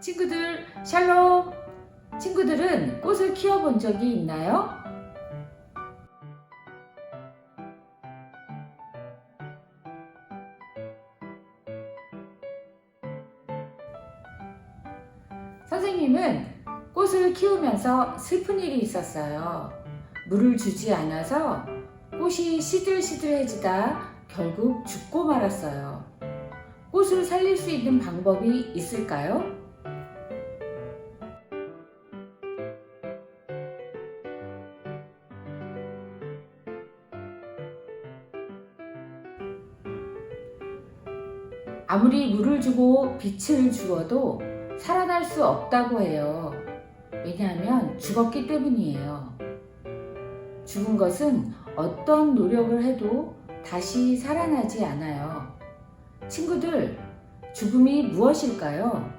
친구들, 샬롬! 친구들은 꽃을 키워본 적이 있나요? 선생님은 꽃을 키우면서 슬픈 일이 있었어요. 물을 주지 않아서 꽃이 시들시들해지다 결국 죽고 말았어요. 꽃을 살릴 수 있는 방법이 있을까요? 아무리 물을 주고 빛을 주어도 살아날 수 없다고 해요. 왜냐하면 죽었기 때문이에요. 죽은 것은 어떤 노력을 해도 다시 살아나지 않아요. 친구들, 죽음이 무엇일까요?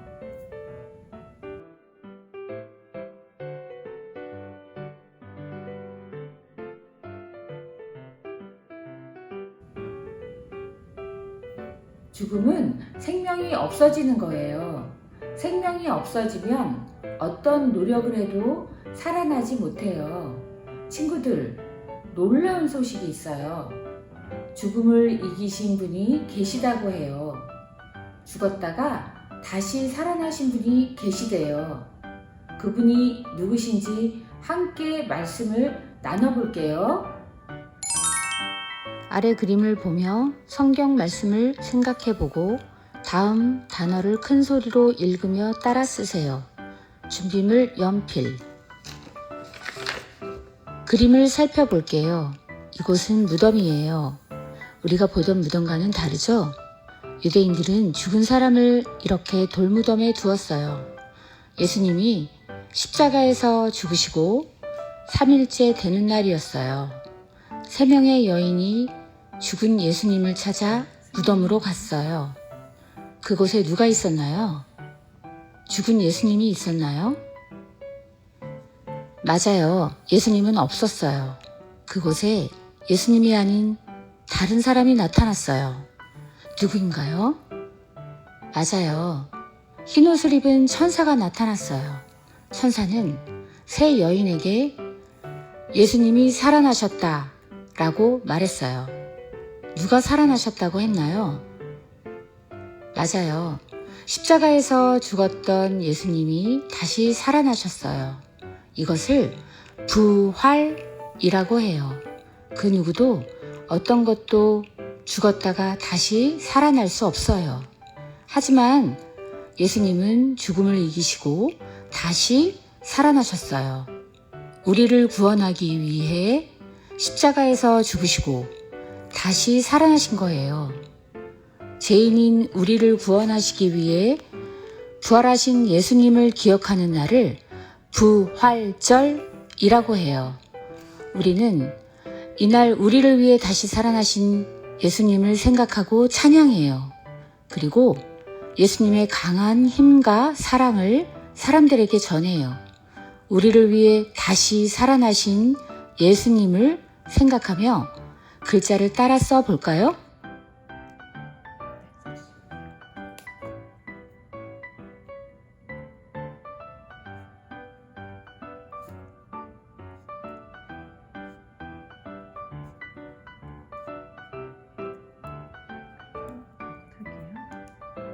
죽음은 생명이 없어지는 거예요. 생명이 없어지면 어떤 노력을 해도 살아나지 못해요. 친구들, 놀라운 소식이 있어요. 죽음을 이기신 분이 계시다고 해요. 죽었다가 다시 살아나신 분이 계시대요. 그분이 누구신지 함께 말씀을 나눠볼게요. 아래 그림을 보며 성경 말씀을 생각해보고 다음 단어를 큰 소리로 읽으며 따라 쓰세요. 준비물 연필. 그림을 살펴볼게요. 이곳은 무덤이에요. 우리가 보던 무덤과는 다르죠? 유대인들은 죽은 사람을 이렇게 돌무덤에 두었어요. 예수님이 십자가에서 죽으시고 3일째 되는 날이었어요. 3명의 여인이 죽은 예수님을 찾아 무덤으로 갔어요. 그곳에 누가 있었나요? 죽은 예수님이 있었나요? 맞아요. 예수님은 없었어요. 그곳에 예수님이 아닌 다른 사람이 나타났어요. 누구인가요? 맞아요. 흰옷을 입은 천사가 나타났어요. 천사는 세 여인에게 예수님이 살아나셨다 라고 말했어요. 누가 살아나셨다고 했나요? 맞아요. 십자가에서 죽었던 예수님이 다시 살아나셨어요. 이것을 부활이라고 해요. 그 누구도 어떤 것도 죽었다가 다시 살아날 수 없어요. 하지만 예수님은 죽음을 이기시고 다시 살아나셨어요. 우리를 구원하기 위해 십자가에서 죽으시고 다시 살아나신 거예요. 죄인인 우리를 구원하시기 위해 부활하신 예수님을 기억하는 날을 부활절이라고 해요. 우리는 이날 우리를 위해 다시 살아나신 예수님을 생각하고 찬양해요. 그리고 예수님의 강한 힘과 사랑을 사람들에게 전해요. 우리를 위해 다시 살아나신 예수님을 생각하며 글자를 따라 써 볼까요?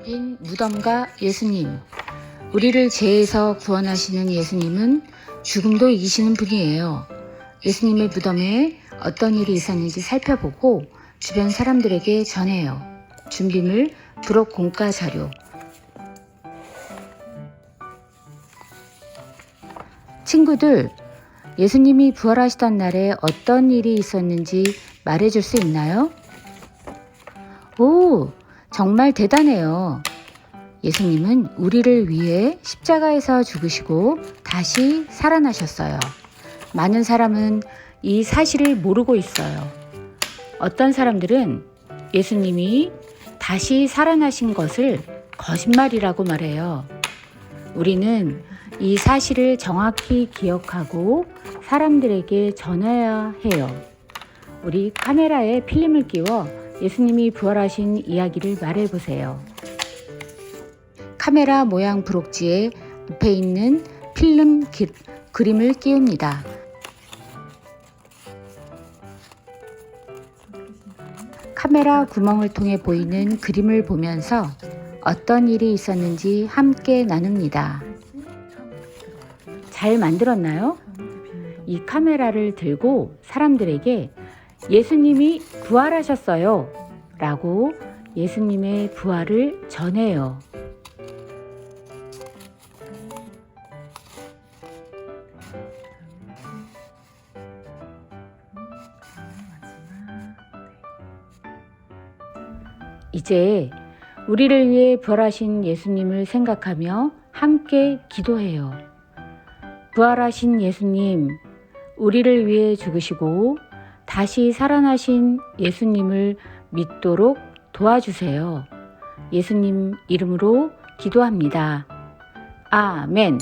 빈 무덤과 예수님. 우리를 죄에서 구원하시는 예수님은 죽음도 이기시는 분이에요. 예수님의 무덤에 어떤 일이 있었는지 살펴보고 주변 사람들에게 전해요. 준비물 부록 공과 자료. 친구들, 예수님이 부활하시던 날에 어떤 일이 있었는지 말해줄 수 있나요? 오, 정말 대단해요. 예수님은 우리를 위해 십자가에서 죽으시고 다시 살아나셨어요. 많은 사람은 이 사실을 모르고 있어요. 어떤 사람들은 예수님이 다시 살아나신 것을 거짓말이라고 말해요. 우리는 이 사실을 정확히 기억하고 사람들에게 전해야 해요. 우리 카메라에 필름을 끼워 예수님이 부활하신 이야기를 말해보세요. 카메라 모양 브록지에 앞에 있는 필름 그림을 끼웁니다. 카메라 구멍을 통해 보이는 그림을 보면서 어떤 일이 있었는지 함께 나눕니다. 잘 만들었나요? 이 카메라를 들고 사람들에게 예수님이 부활하셨어요 라고 예수님의 부활을 전해요. 이제 우리를 위해 부활하신 예수님을 생각하며 함께 기도해요. 부활하신 예수님, 우리를 위해 죽으시고 다시 살아나신 예수님을 믿도록 도와주세요. 예수님 이름으로 기도합니다. 아멘.